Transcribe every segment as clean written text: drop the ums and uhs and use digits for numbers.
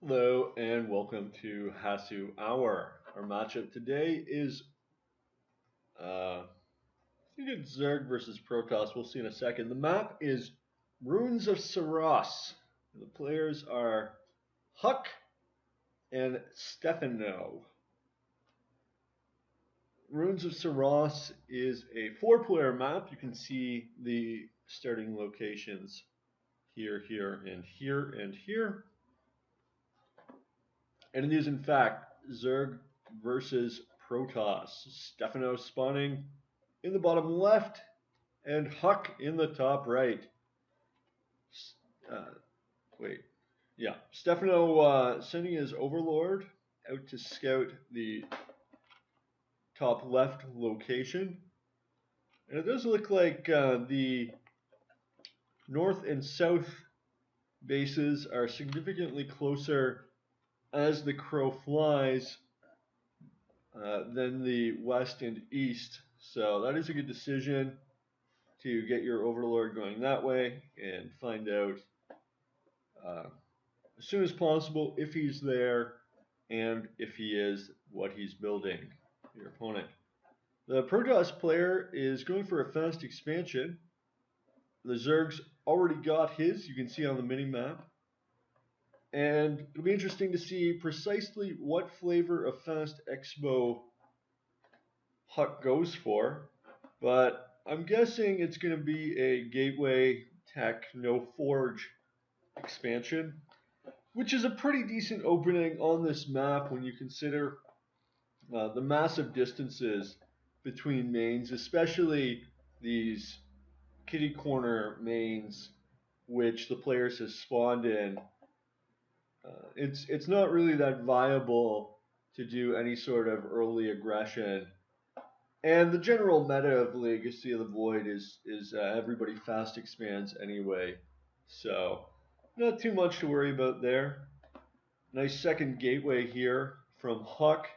Hello and welcome to Hasu Hour. Our matchup today is, I think it's Zerg versus Protoss. We'll see in a second. The map is Ruins of Seras. The players are Huck and Stephano. Ruins of Seras is a four-player map. You can see the starting locations here, here, and here, and here. And it is, in fact, Zerg versus Protoss. Stephano spawning in the bottom left and Huck in the top right. Wait. Yeah. Stephano sending his Overlord out to scout the top left location. And it does look like the north and south bases are significantly closer as the crow flies than the west and east. So that is a good decision to get your Overlord going that way and find out as soon as possible if he's there and if he is, what he's building, your opponent. The Protoss player is going for a fast expansion. The Zerg's already got his, you can see on the mini-map. And it'll be interesting to see precisely what flavor of Fast Expo Huck goes for. But I'm guessing it's going to be a Gateway Tech No Forge expansion, which is a pretty decent opening on this map when you consider the massive distances between mains, especially these kitty corner mains, which the players have spawned in. It's not really that viable to do any sort of early aggression. And the general meta of Legacy of the Void is everybody fast expands anyway. So not too much to worry about there. Nice second gateway here from Huck.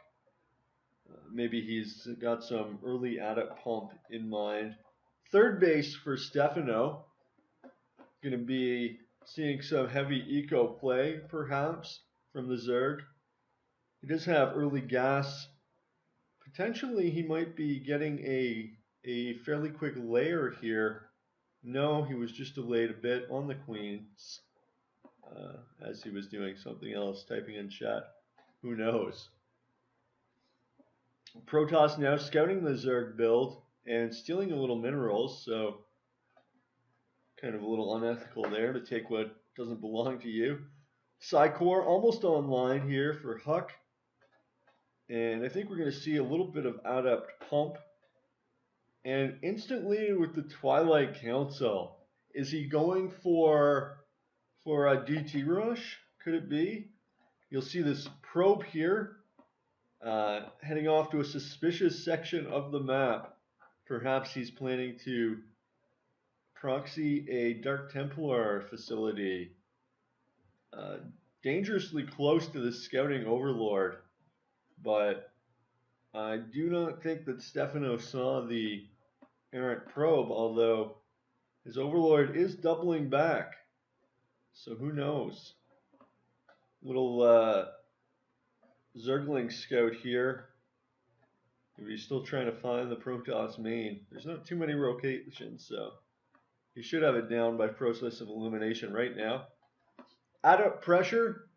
Maybe he's got some early adept pump in mind. Third base for Stephano. Going to be seeing some heavy eco play, perhaps, from the Zerg. He does have early gas. Potentially, he might be getting a fairly quick layer here. No, he was just delayed a bit on the queens as he was doing something else, typing in chat. Who knows? Protoss now scouting the Zerg build and stealing a little minerals, so kind of a little unethical there to take what doesn't belong to you. Psycore almost online here for Huck. And I think we're going to see a little bit of adept pump. And instantly with the Twilight Council, is he going for a DT rush? Could it be? You'll see this probe here heading off to a suspicious section of the map. Perhaps he's planning to proxy a Dark Templar facility dangerously close to the scouting Overlord, but I do not think that Stephano saw the errant probe, although his Overlord is doubling back, so who knows. Little Zergling scout here. Maybe he's still trying to find the Protoss main. There's not too many rotations, so he should have it down by process of elimination right now. Adept pressure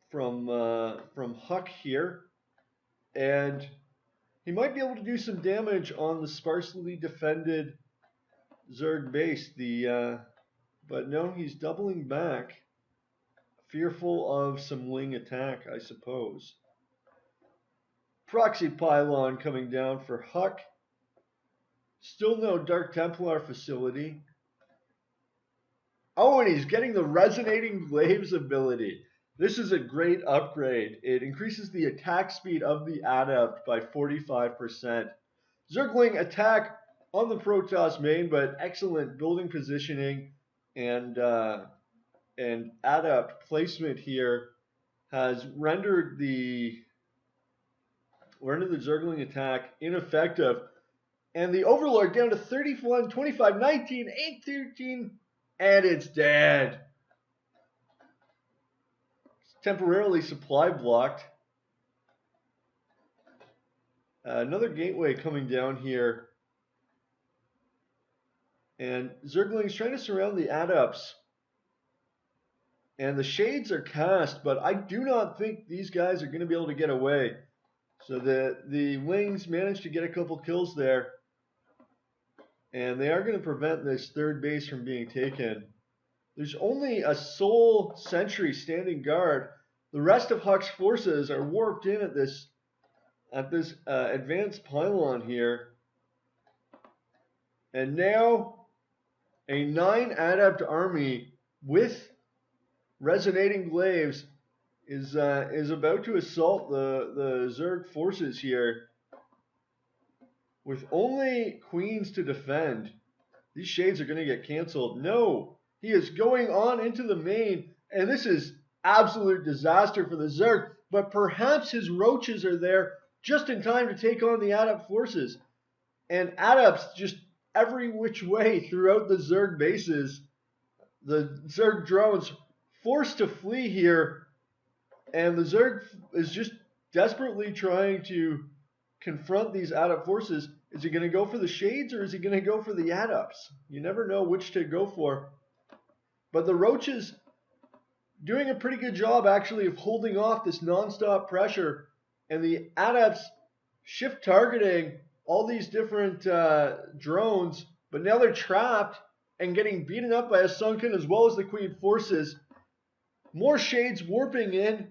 from Huck here, and he might be able to do some damage on the sparsely defended Zerg base. But no, he's doubling back, fearful of some Ling attack, I suppose. Proxy pylon coming down for Huck. Still no Dark Templar facility. Oh, and he's getting the Resonating Glaives ability. This is a great upgrade. It increases the attack speed of the Adept by 45%. Zergling attack on the Protoss main, but excellent building positioning and Adept placement here has rendered the Zergling attack ineffective. And the Overlord down to 31, 25, 19, 8, 13, and it's dead. temporarily supply blocked. Another gateway coming down here. And Zergling's trying to surround the Adepts. And the Shades are cast, but I do not think these guys are going to be able to get away. So the Wings managed to get a couple kills there. And they are going to prevent this third base from being taken. There's only a sole sentry standing guard. The rest of Huck's forces are warped in at this advanced pylon here. And now a 9 adept army with resonating glaives is about to assault the Zerg forces here. With only queens to defend, these Shades are going to get canceled. No, he is going on into the main, and this is absolute disaster for the Zerg. But perhaps his roaches are there just in time to take on the Adept forces. And Adepts just every which way throughout the Zerg bases. The Zerg drones forced to flee here, and the Zerg is just desperately trying to confront these Adept forces. Is he going to go for the Shades or is he going to go for the Adepts? You never know which to go for. But the Roaches doing a pretty good job actually of holding off this non-stop pressure, and the Adepts shift targeting all these different drones, but now they're trapped and getting beaten up by a Sunken as well as the Queen forces. More Shades warping in,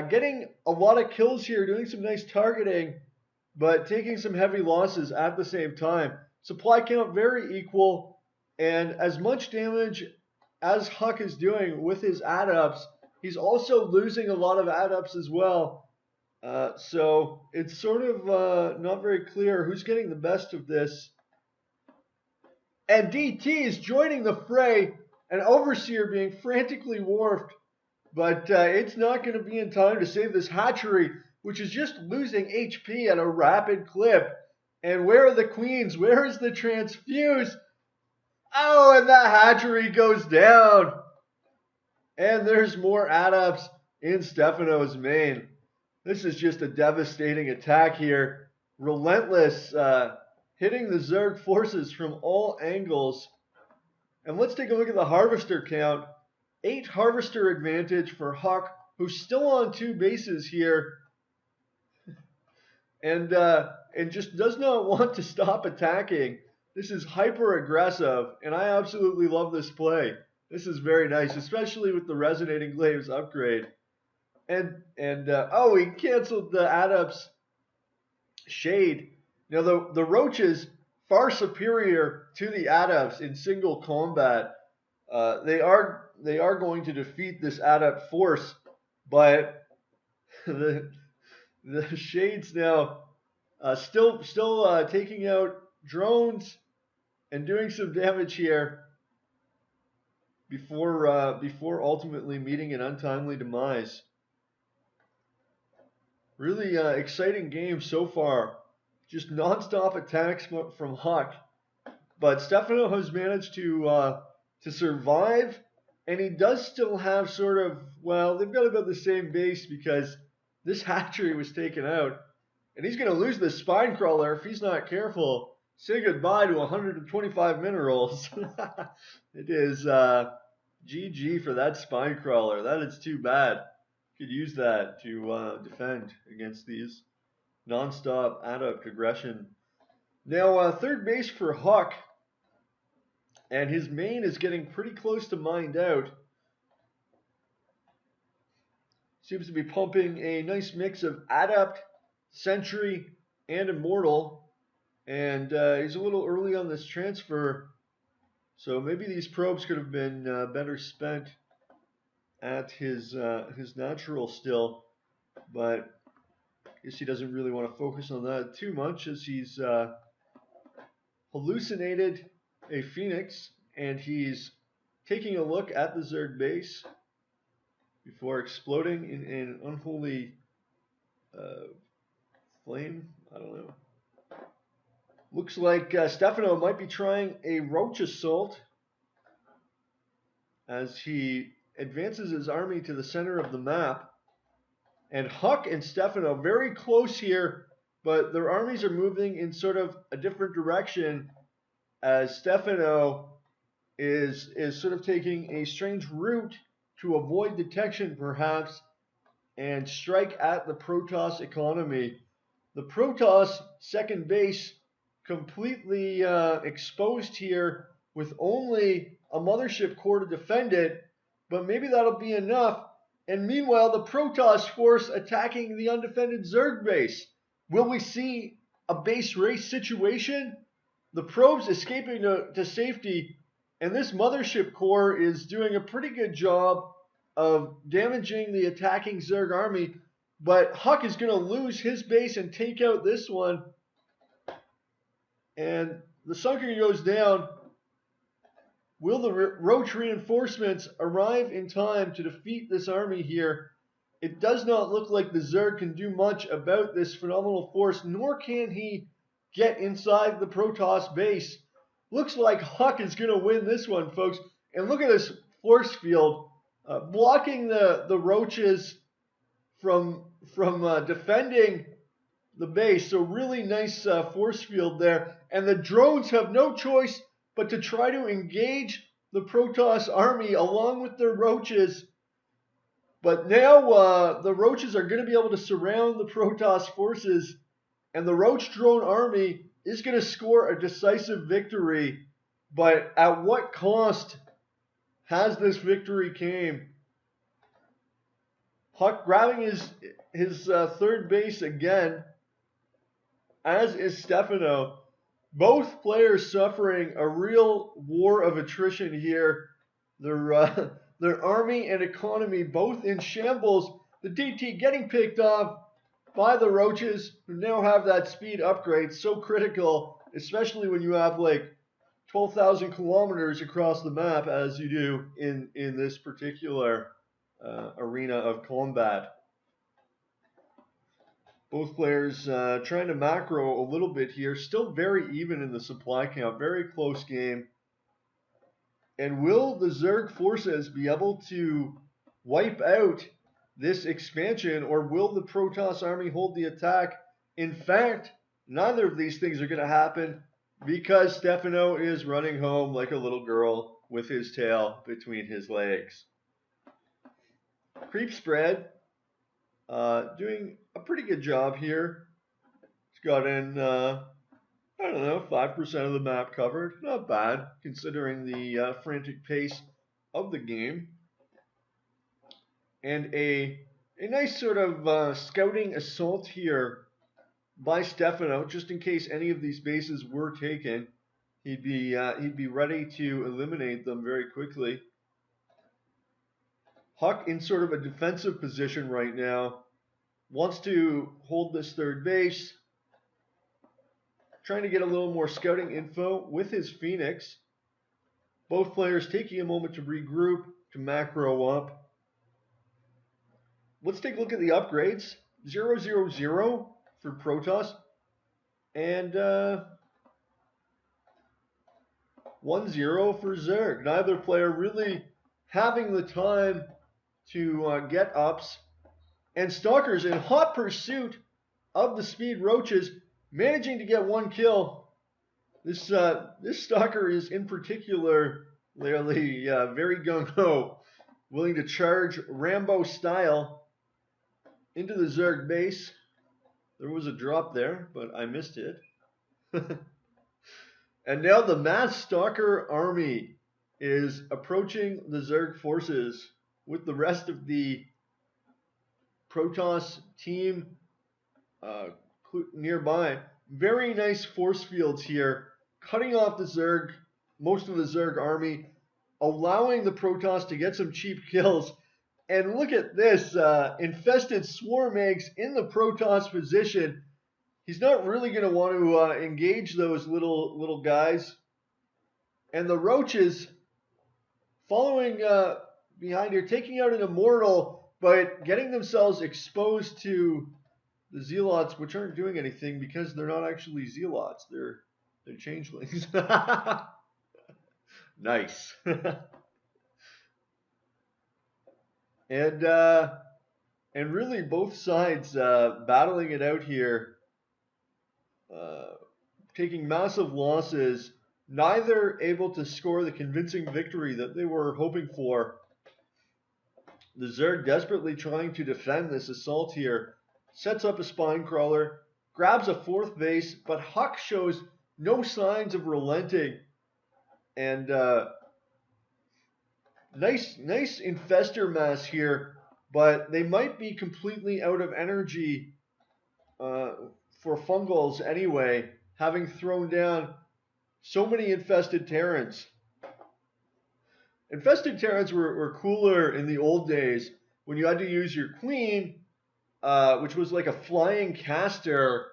getting a lot of kills here, doing some nice targeting, but taking some heavy losses at the same time. Supply count very equal, and as much damage as Huck is doing with his Adepts, he's also losing a lot of Adepts as well. So it's sort of not very clear who's getting the best of this. And DT is joining the fray, an Overseer being frantically warped, but it's not going to be in time to save this hatchery, which is just losing HP at a rapid clip. And where are the queens? Where is the transfuse? Oh, and the hatchery goes down. And there's more Adepts in Stephano's main. This is just a devastating attack here. Relentless, hitting the Zerg forces from all angles. And let's take a look at the Harvester count. 8 Harvester advantage for Huck, who's still on 2 bases here. And just does not want to stop attacking. This is hyper aggressive, and I absolutely love this play. This is very nice, especially with the Resonating Glaives upgrade. Oh, he canceled the Adept's Shade. Now the Roaches, far superior to the Adepts in single combat. They are going to defeat this Adept force, but the Shades now still taking out drones and doing some damage here before ultimately meeting an untimely demise. Really exciting game so far. Just non-stop attacks from Huck, but Stephano has managed to survive, and he does still have sort of, well, they've got about the same base because this hatchery was taken out. And he's going to lose the spine crawler if he's not careful. Say goodbye to 125 minerals. It is GG for that spine crawler. That is too bad. Could use that to defend against these non-stop Adept aggression. Now, third base for Huck. And his main is getting pretty close to mined out. Seems to be pumping a nice mix of Adept, Sentry, and Immortal. And he's a little early on this transfer. So maybe these probes could have been better spent at his natural still. But I guess he doesn't really want to focus on that too much, as he's hallucinated a Phoenix, and he's taking a look at the Zerg base before exploding in an unholy flame. I don't know. Looks like Stephano might be trying a Roach Assault, as he advances his army to the center of the map. And Huck and Stephano very close here, but their armies are moving in sort of a different direction as Stephano is sort of taking a strange route to avoid detection perhaps and strike at the Protoss economy. The Protoss second base completely exposed here with only a mothership core to defend it, but maybe that'll be enough. And meanwhile, the Protoss force attacking the undefended Zerg base. Will we see a base race situation? The probes escaping to safety, and this mothership core is doing a pretty good job of damaging the attacking Zerg army, but Huck is going to lose his base and take out this one. And the Sunken goes down. Will the Roach reinforcements arrive in time to defeat this army here? It does not look like the Zerg can do much about this phenomenal force, nor can he get inside the Protoss base. Looks like Huck is going to win this one, folks. And look at this force field, blocking the Roaches from defending the base. So really nice force field there. And the drones have no choice but to try to engage the Protoss army along with their Roaches. But now the Roaches are going to be able to surround the Protoss forces, and the Roach drone army is going to score a decisive victory. But at what cost has this victory came? Huck grabbing his third base again, as is Stephano. Both players suffering a real war of attrition here. Their army and economy both in shambles. The DT getting picked off by the Roaches, who now have that speed upgrade, so critical, especially when you have like 12,000 kilometers across the map, as you do in this particular arena of combat. Both players trying to macro a little bit here. Still very even in the supply count. Very close game. And will the Zerg forces be able to wipe out this expansion, or will the Protoss army hold the attack? In fact, neither of these things are going to happen because Stephano is running home like a little girl with his tail between his legs. Creep spread. Doing a pretty good job here. It's got in, I don't know, 5% of the map covered. Not bad, considering the frantic pace of the game. And a nice sort of scouting assault here by Stephano, just in case any of these bases were taken. He'd be ready to eliminate them very quickly. Huck in sort of a defensive position right now. Wants to hold this third base. Trying to get a little more scouting info with his Phoenix. Both players taking a moment to regroup, to macro up. Let's take a look at the upgrades. 0-0-0 for Protoss. And 1-0 for Zerg. Neither player really having the time to get ups. And Stalkers in hot pursuit of the speed Roaches, managing to get one kill. This Stalker is in particular very gung-ho, willing to charge Rambo style into the Zerg base. There was a drop there, but I missed it. And now the mass Stalker army is approaching the Zerg forces with the rest of the Protoss team nearby. Very nice force fields here, cutting off the Zerg, most of the Zerg army, allowing the Protoss to get some cheap kills. And look at this, infested swarm eggs in the Protoss position. He's not really going to want to engage those little guys. And the Roaches following behind here, taking out an Immortal, but getting themselves exposed to the Zealots, which aren't doing anything because they're not actually Zealots. They're changelings. Nice. And really both sides battling it out here, uh, taking massive losses, neither able to score the convincing victory that they were hoping for. The Zerg desperately trying to defend this assault here, sets up a spine crawler, grabs a fourth base, but Huck shows no signs of relenting. And nice infestor mass here, but they might be completely out of energy for fungals anyway, having thrown down so many infested Terrans. Infested Terrans were cooler in the old days when you had to use your queen, which was like a flying caster,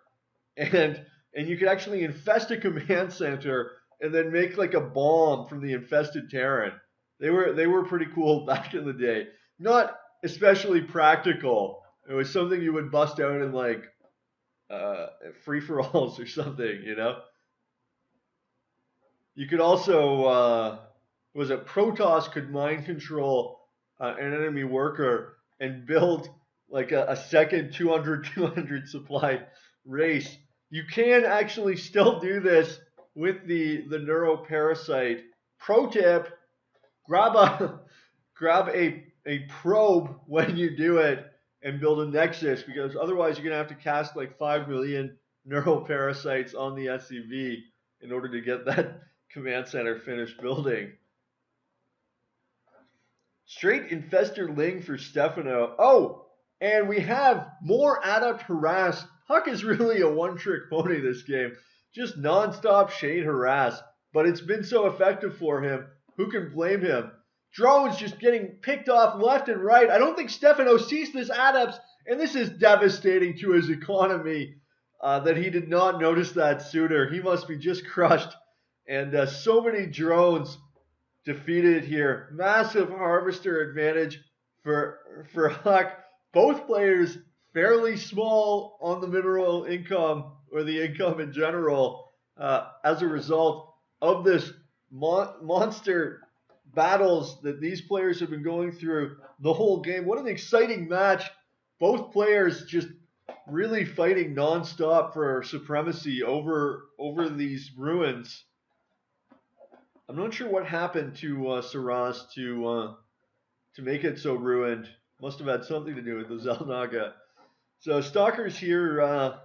and you could actually infest a command center and then make like a bomb from the infested Terran. They were pretty cool back in the day. Not especially practical. It was something you would bust out in like free-for-alls or something, you know? You could also, was it Protoss could mind control an enemy worker and build like a second 200 supply race. You can actually still do this with the neuroparasite. Pro tip, grab a probe when you do it and build a nexus, because otherwise you're gonna have to cast like 5 million neuroparasites on the SCV in order to get that command center finished building. Straight infester Ling for Stephano. Oh, and we have more adept harass. Huck is really a one-trick pony this game. Just non-stop shade harass. But it's been so effective for him. Who can blame him? Drones just getting picked off left and right. I don't think Stephano sees this adepts, and this is devastating to his economy that he did not notice that sooner. He must be just crushed. And so many drones defeated here. Massive harvester advantage for Huck. Both players fairly small on the mineral income or the income in general as a result of this monster battles that these players have been going through the whole game. What an exciting match. Both players just really fighting nonstop for supremacy over these ruins. I'm not sure what happened to Seras to make it so ruined. Must have had something to do with the Xel'Naga. So Stalkers here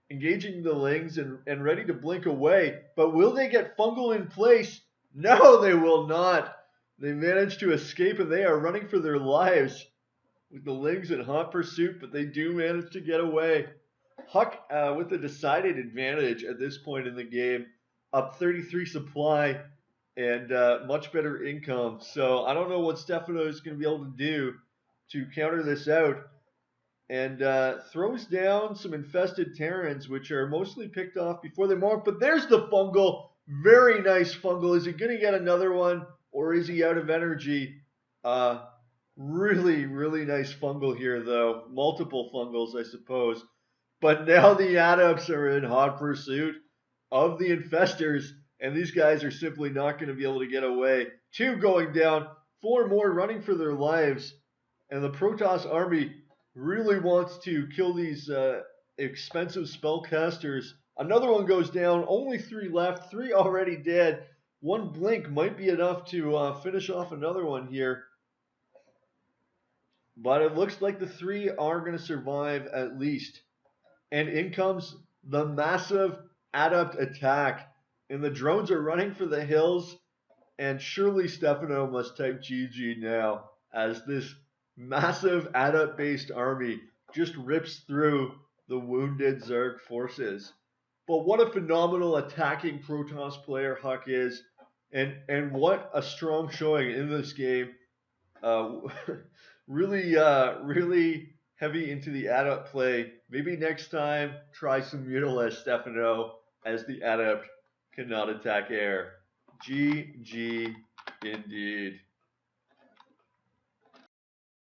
engaging the Lings and ready to blink away. But will they get fungal in place? No, they will not. They managed to escape and they are running for their lives with the Lings in hot pursuit, but they do manage to get away. Huck with a decided advantage at this point in the game, up 33 supply and much better income. So I don't know what Stephano is going to be able to do to counter this out. And throws down some infested Terrans, which are mostly picked off before they mark. But there's the fungal. Very nice fungal. Is he going to get another one, or is he out of energy? Really, really nice fungal here, though. Multiple fungals, I suppose. But now the adepts are in hot pursuit of the infestors, and these guys are simply not going to be able to get away. 2 going down, 4 more running for their lives, and the Protoss army really wants to kill these expensive spellcasters. Another one goes down, only 3 left, 3 already dead. 1 blink might be enough to finish off another one here. But it looks like the 3 are going to survive at least. And in comes the massive adept attack. And the drones are running for the hills. And surely Stephano must type GG now, as this massive adept-based army just rips through the wounded Zerg forces. But what a phenomenal attacking Protoss player Huck is. And what a strong showing in this game. Really heavy into the adept play. Maybe next time try some Mutilash Stephano, as the adept cannot attack air. GG indeed.